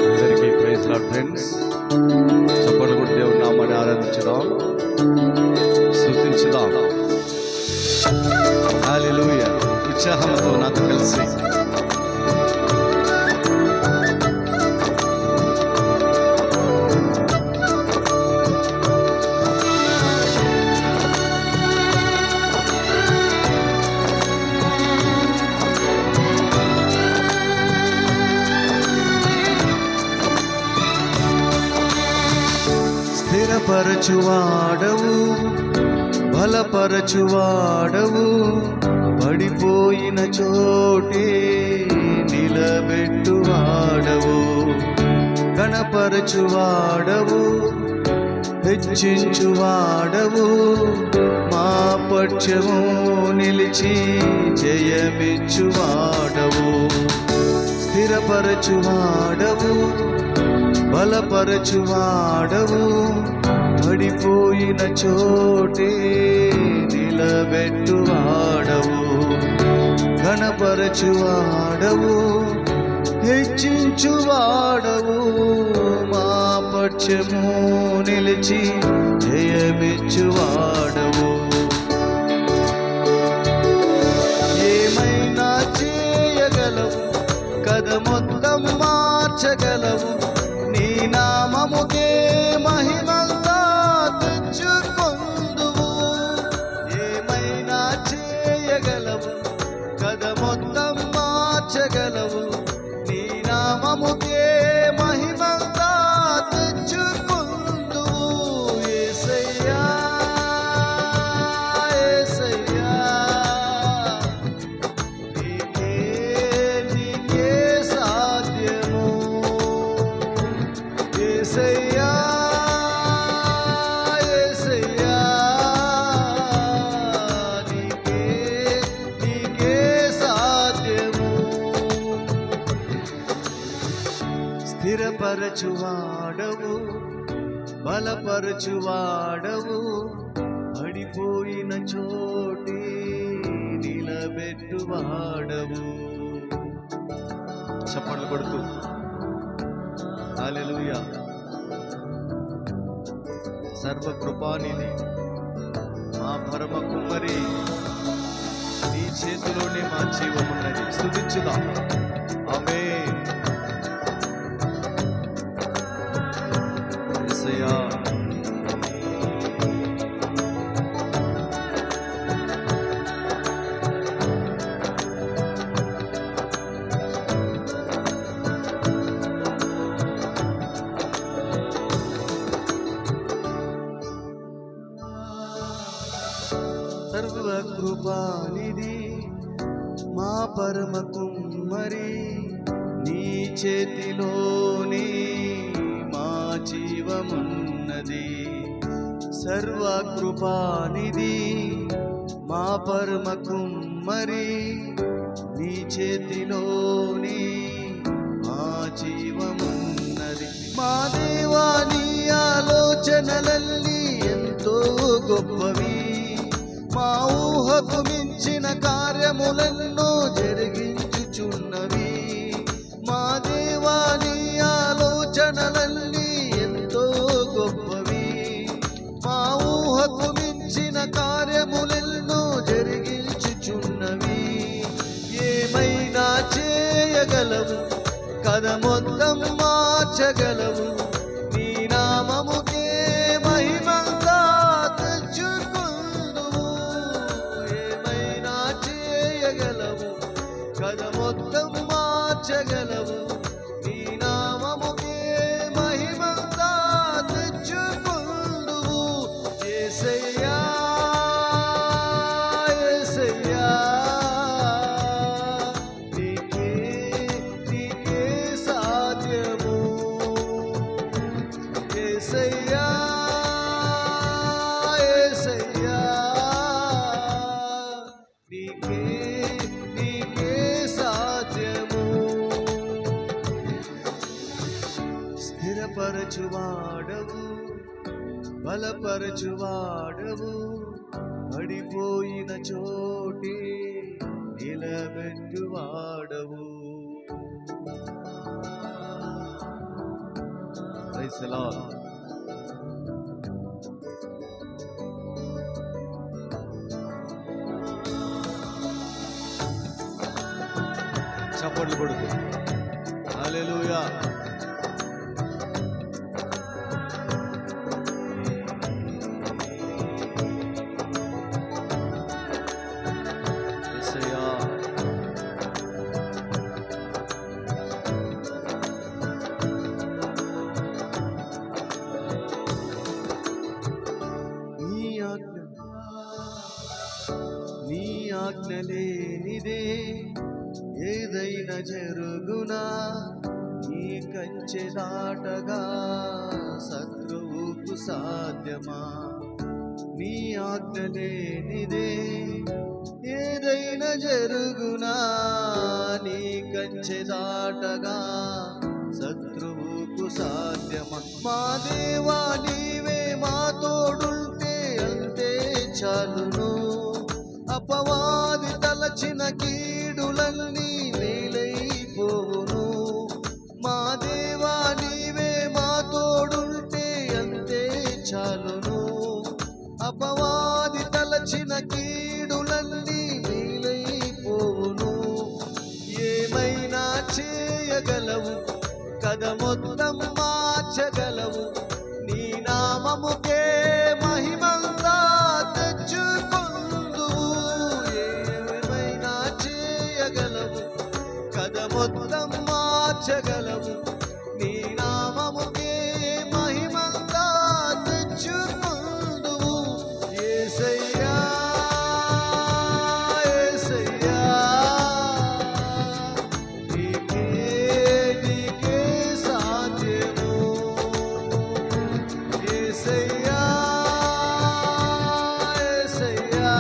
అందరికీ praise lord friends. చప్పట్లు కొట్టి దేవుని నామాన్ని ఆరాధించుదాం, స్తుతించుదాం. హల్లెలూయా. ఉత్సాహంతో నాతో కలిసి స్థిరపరచువాడవు, బలపరచువాడవు, పడిపోయిన చోటే నిలబెట్టువాడవు, గణపరచువాడవు, హెచ్చించువాడవు, మా పక్షము నిలిచి జయమిచ్చువాడవు. స్థిరపరచువాడవు, బలపరచువాడవు, పడిపోయిన చోటే నిలబెట్టువాడవు, ఘనపరచువాడవు, హెచ్చించువాడవు, మా పక్షము నిలిచి జయమిచ్చువాడవు. ఏమైనా చేయగలవు, కథ మొత్తం మార్చగలవు, నీ నామముకే మహిమంతా తెచ్చుకొందువు. ఏమైనా చేయగలవు, కథ మొత్తం మార్చగలవు, నీ నామముకే మహిమంతా తెచ్చుకొందువు. యేసయ్యా యేసయ్యా, నీకే నీకే సాధ్యము. యేసయ్యా యేసయ్యా, నీకే నీకే సాధ్యము. స్థిరపరచువాడవు, బలపరచువాడవు, పడిపోయిన చోటే నిలబెట్టువాడవు. చప్పట్లు కొడుతూ హల్లెలూయా. సర్వకృపానిధి మా పరమ కుమ్మరి, నీ చేతిలోనే మా జీవమున్నది. స్తుతించుదాం. ఆమేన్. యేసయ్యా సర్వకృపానిధి మా పరమ కుమ్మరి, నీ చేతిలోనే మా జీవమున్నది. సర్వకృపానిధి మా పరమ కుమ్మరి, నీ చేతిలోనే మా జీవమున్నది. మా దేవా, నీ ఆలోచనలన్నీ ఎంతో గొప్పవి, మా ఊహకు మించిన కార్యములెన్నో జరిగించుచున్నవి. మా దేవా, నీ ఆలోచనలన్నీ ఎంతో గొప్పవి, మా ఊహకు మించిన కార్యములెన్నో జరిగించుచున్నవి. ఏమైనా చేయగలవు, కథ మొత్తం మార్చగలవు, నీ నామముకే మహిమంతా తెచ్చుకొందువు. ఏమైనా చేయగలవు, కథ మొత్తం మార్చగలవు, నీ నామముకే మహిమంతా తెచ్చుకొందువు. యేసయ్యా యేసయ్యా, నీకే నీకే సాధ్యము. యేసయ్యా యేసయ్యా, నీకే నీకే సాధ్యము. స్థిరపరచువాడవు, బలపరచువాడవు, పడిపోయిన చోటే నిల నిలబెట్టువాడవు. Praise the lord. చప్పట్లు కొడుకు. హల్లెలూయా. యేసయ్యా. నీ ఆజ్ఞ లేనిదే ఏదైనా జరుగునా, నీ కంచె దాటగా శత్రువుకు సాధ్యమా? నీ ఆజ్ఞ లేనిదే ఏదైనా జరుగునా, నీ కంచె దాటగా శత్రువుకు సాధ్యమా? మా దేవా నీవే మా తోడుంటే అంతే చాలును. అపవాది తలచిన కీడులన్నీ మేలైపోవును. మా దేవా నీవే మా తోడుంటే అంతే చాలును. అపవాది తలచిన కీడులన్నీ మేలైపోవును. ఏమైనా చేయగలవు, కథ మొత్తం మార్చగలవు. నీ నామముకే మహిమంతా తెచ్చుకొందువు. ఏమైనా చేయగలవు, కథ మొత్తం మార్చగలవు. నీ నామముకే మహిమంతా తెచ్చుకొందువు. యేసయ్యా యేసయ్యా, నీకే సాధ్యము. యేసయ్యా యేసయ్యా,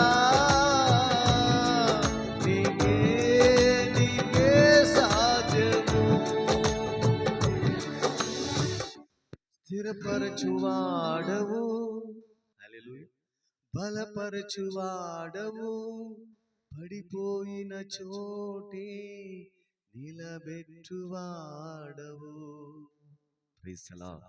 నీకే సాధ్యము. స్థిరపరచువాడవు, హల్లెలూయా, బలపరచువాడవు, పడిపోయిన చోటే నిలబెట్టువాడవు. Praise the lord.